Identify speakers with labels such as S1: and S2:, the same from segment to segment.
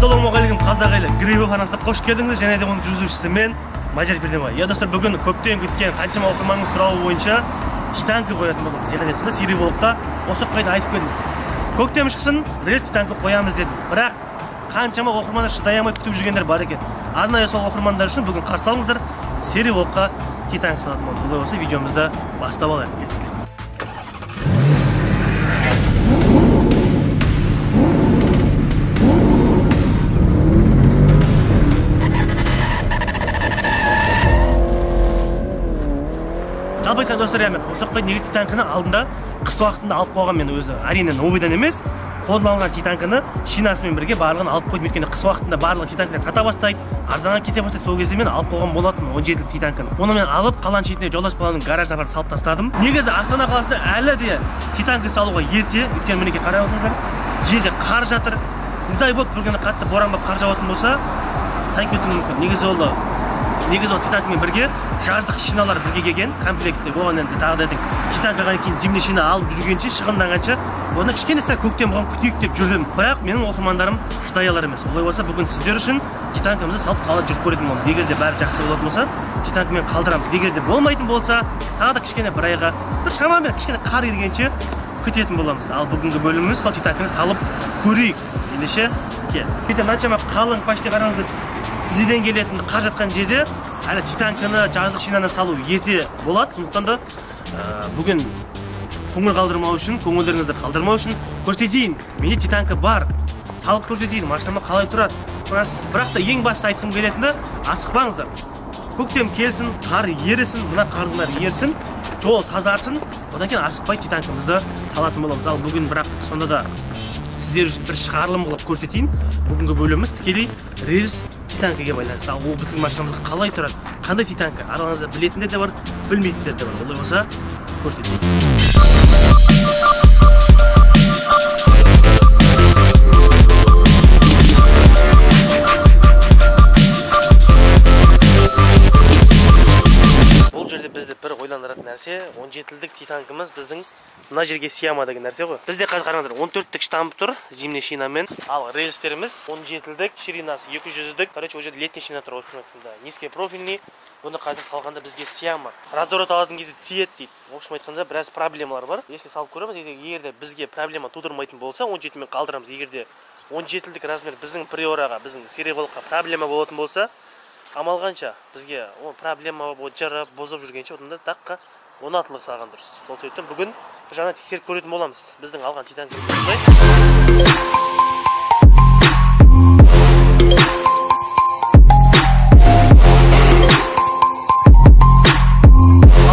S1: Ассалаумағалейкум қазақ елі, Гривов арнасына қош келдіңіз. Және де оның жүргізушісі мен Мадияр Пердебай. Я достар, бүгін көптен күткен қаншама оқырманның сұрауы бойынша Титанка қоятын боламыз. Яғни серия блогта осы қайда айтып келдім. Көктем шықсын, рельс Титанка қоямыз дедім. Бірақ қаншама оқырмандар шыдай алмай күтіп жүргендер бар екен. Арнайы сол оқырмандар үшін бүгін қарсы алыңыздар. Серия блогқа Титанка салатын боламыз. Олай болса видеомызды бастап алайық. Жалпы айтқан достар, осы неге Титанканы алдында қыс уақытында алып қойған мен өзі. Әрине новыйдан емес, қолдан алған Титанканы шинасымен бірге барлығын алып қойдым. Өйткені қыс уақытында барлығы Титанканы сата бастайды, арзанға кете бастайды. Сол кезде мен алып қойған болатын 17 Титанканы. Оны мен алып қалған шетіне Жолдас баланың гаражына барып салып тастадым. Негізі Астана қаласында әлі де Титанка салуға ерте. Өйткені мінекей қарай отырсыздар, жерде қар жатыр. Удай болып бір күні қатты боран болып қар жауатын болса, тайып кетуі мүмкін. Негізі ол Титанкамен бірге жаздық шиналар бірге келген комплектте. Оған енді тағы да Титанкаға кейін зимний шина алып жүргенше, шығынданғанша, оны кішкене сәл көктем болған күтейік деп жүрдім. Бірақ менің оқырмандарым шыдай алар емес. Олай болса бүгін сіздер үшін Титанкамызды салып қалып жүріп көретін боламыз. Егер де бәрі жақсы болатын болса, Титанкамен қалдырамыз. Егер де болмайтын болса, тағы да кішкене бір айға, бір шамамен кішкене қар ерігенше күтетін боламыз. Ал бүгінгі бөліміміз сол Титанканы салып көрейік. Ендеше кел. Бүйтіп қаншама қалың почти қараңыздар. Тізеден келетін қар жатқан жерде әлі Титанканы жаздық шинаны салу ерте болады. Сондықтан да бүгін көңіл қалдырмау үшін, көңілдеріңізді қалдырмау үшін көрсетейін. Менде Титанка бар. Салып көрсетейін, машинама қалай тұрады. Бірақ та ең басты айтқым келетіні, асықпаңыздар. Көктем келсін, қар ерісін, мына қардың бәрі ерсін, жол тазарсын. Одан кейін асықпай Титанкамызды салатын боламыз. Ал бүгін бірақ сонда да сіздер үшін бір шығарылым қылып көрсетейін. Бүгінгі бөліміміз тікелей рельс Титанкаға байланысты. Ал ол біздің машинамызға қалай тұрады, қандай Титанка, араларыңызда білетіндер де бар, білмейтіндер де бар. Олай болса көрсетейін. Бұл жерде бізді бір ойландыратын нәрсе, 17-лік Титанкамыз біздің мына жерге сияма деген нәрсе ғой. Бізде қазір қараңыздар, 14-лік штамп тұр, зимний шинамен. Ал рельстеріміз 17-лік, ширинасы 200-лік. Короче, ол жерде летний шина тұр. Низкий профильный. Бұны қазір салғанда бізге сияма. Разворот алатын кезде тиет дейді. В общем айтқанда біраз проблемалар бар. Если салып көреміз, егер де бізге проблема тудырмайтын болса, 17-мен қалдырамыз. Егер де 17-лік размер біздің приораға, біздің сериялыққа проблема болатын болса, амал қанша бізге проблема жарып, бозып жүргенше одан да таққа 16-лық салған дұрыс. Сол себептен бүгін жаңа тексеріп көретін боламыз. Біздің алған Титанкамыз.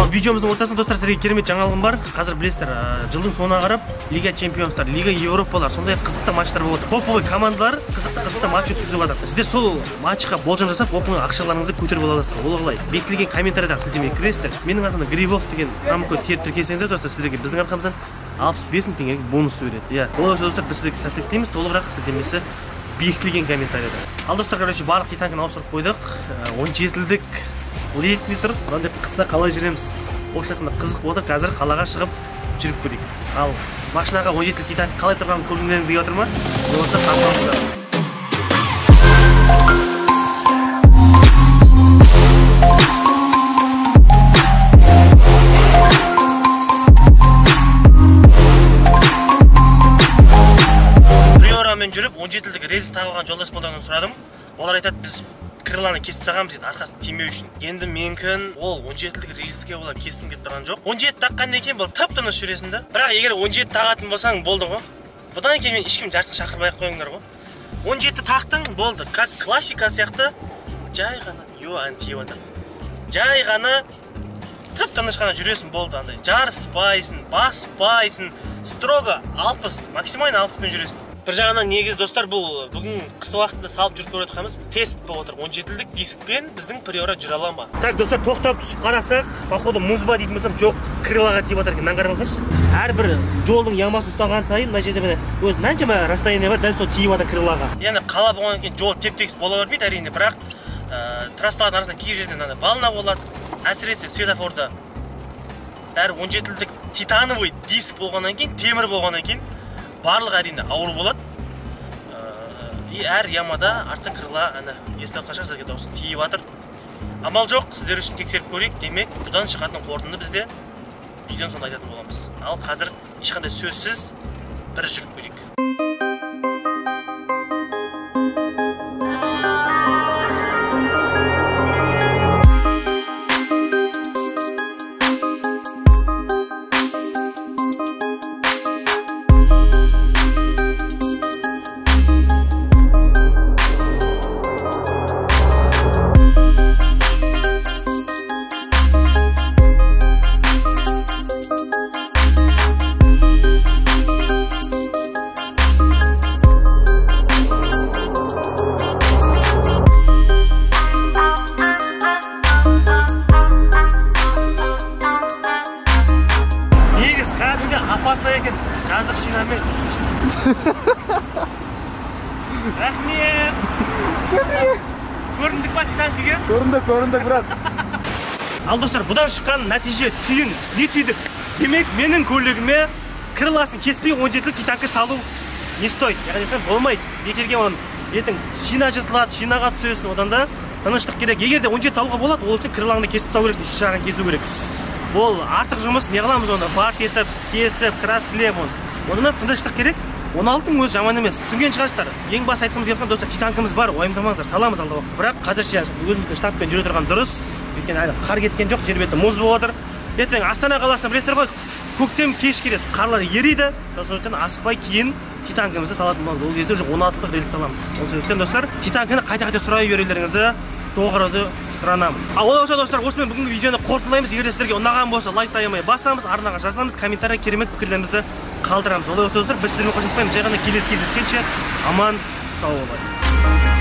S1: Видеомыздың ортасында достар, сіздерге керемет жаңалығым бар. Қазір білесіздер, жылдың соңына қарап Лига чемпионстар, Лига Европалар, сондай қызықты матчтар болып отыр. Топовый командалар қызықты матч өткізіп жатыр. Сіздер сол матчқа болжам жасап, оп-оңай ақшаларыңызды көтеріп аласыздар. Ол қалай? Бекітілген комментариядағы сілтемеге кіресіздер. Менің атымда Гривов деген промокод теріп тіркелсеңіздер, достар, сіздерге біздің арқамыздан 65 мың теңгелік бонус береді. Иә. Олай болса достар, біз сіздерге сәттілік тілейміз. Толығырақ сілтемесі бекітілген комментарияда. Ал достар, короче, барлық Титанканы ауыстырып қойдық. 17-лік летний тұр. Мынандай қыста қалай жүреміз? Оқшылықында қызық болды. Қазір қалаға шығып жүріп көрейік. Ал машинаға 17-лік Титанка қалай тұрғанын көргіңдеріңіз келіп отыр ма? Болса қарсы Приорамен жүріп 17-лік рельс тағылған Жолдас баладан сұрадым. Олар айтады, біз крыланы кесіп тағамыз дейді, арқасын тимеу үшін. Енді менікін ол 17-лік рельске олар кескім келіп тұрған жоқ. 17 таққаннан кейін бұл тып-тыныш жүресің да. Бірақ егер 17 тағатын болсаң болды ғой. Бұдан кейін мен ешкім жарысқа шақырмай қойыңдар ғой. 17 тақтың болды. Как классика сияқты жай ғана ән тиіп отыр. Жай ғана тып-тыныш ғана жүресің болды. Андай жарыспайсың, баспайсың. Строго 60, максимально 60-пен жүресің. Бір жағынан негіз достар, бұл бүгін қыс уақытында салып жүріп көріп жатқанымыз тест болып отыр. 17-лік дискпен біздің приора жүре ала ма? Так, достар, тоқтап түсіп қарасақ, походу мұзба дейтін болсам, жоқ, крылаға тиіп жатыр екен. Мынаны қараңыздаршы. Әрбір жолдың ямасы ұстаған сайын мына жерде міне өз қаншама расстояние бар, дәл сол тиіп жатыр крылаға. Яғни қала болғаннан кейін жол теп-тегіс бола бермейді әрине, бірақ трассалардың арасында кейбір жерде бална болады. Әсіресе светофорда бәрі 17-лік титановый диск болғаннан кейін, темір болғаннан кейін барлық әрине ауыр болады. әр ямада артқы крыла ана естіп отқан шығарсыздар дауысы тиіп жатыр. Амал жоқ, сіздер үшін тексеріп көрейік. Демек, бұдан шығатын қорытынды бізде видеоны сонда айтатын боламыз. Ал қазір ешқандай сөзсіз бір жүріп көрейік. Опасно екен, жаздық шинамен. Рахмет. Көріндік па титанкіге?
S2: Көрінді, брат.
S1: Ал достар, бұдан шыққан нәтиже түйін. Не түйдік? Демек, менің көлігіме крыласын кеспей 17-лік титанкі салу не стоит? Яғни болмайды. Бекерге оның ертең шина жыртылады, шинаға түсесін, одан да тыныштық керек. Егер де 17 салуға болады, ол үшін крылаңды кесіп салу керексің, шишағын кесу керек. Ол артық жұмыс, не қыламыз оны? Бак етіп, кесіп, краскілеп оны. Онына тыныштық керек. 16-ның өзі жаман емес. Түсінген шығарсыздар. Ең бас айтқымыз келген достар, титанкіміз бар, уайымдамаңыздар, саламыз алда уақытта. Бірақ қазірше өзіміздің штабпен жүре тұрған дұрыс. Өйткені әлі қар кеткен жоқ, жер беті мұз болып отыр. Ертең Астана қаласына білесіздер ғой, көктем кеш келеді, қарлар ериді. Сондықтан асықпай кейін титанкімізді салатын боламыз. Ол кезде уже 16-лық рельс саламыз. Сол себептен достар, титанкіні қайта сұрай берулеріңізді доғыруды сұранамын. Ал болса достар, осымен бүгінгі видеоны қорытындылаймыз. Егер сіздерге ұнаған болса, лайкты аямай басамыз, арнаға жазамыз, комментария керемет пікірлерімізді қалдырамыз. Олай болса достар, біз сіздермен қоштаспаймыз. Жай ғана келесі кездескенше аман сау болайық.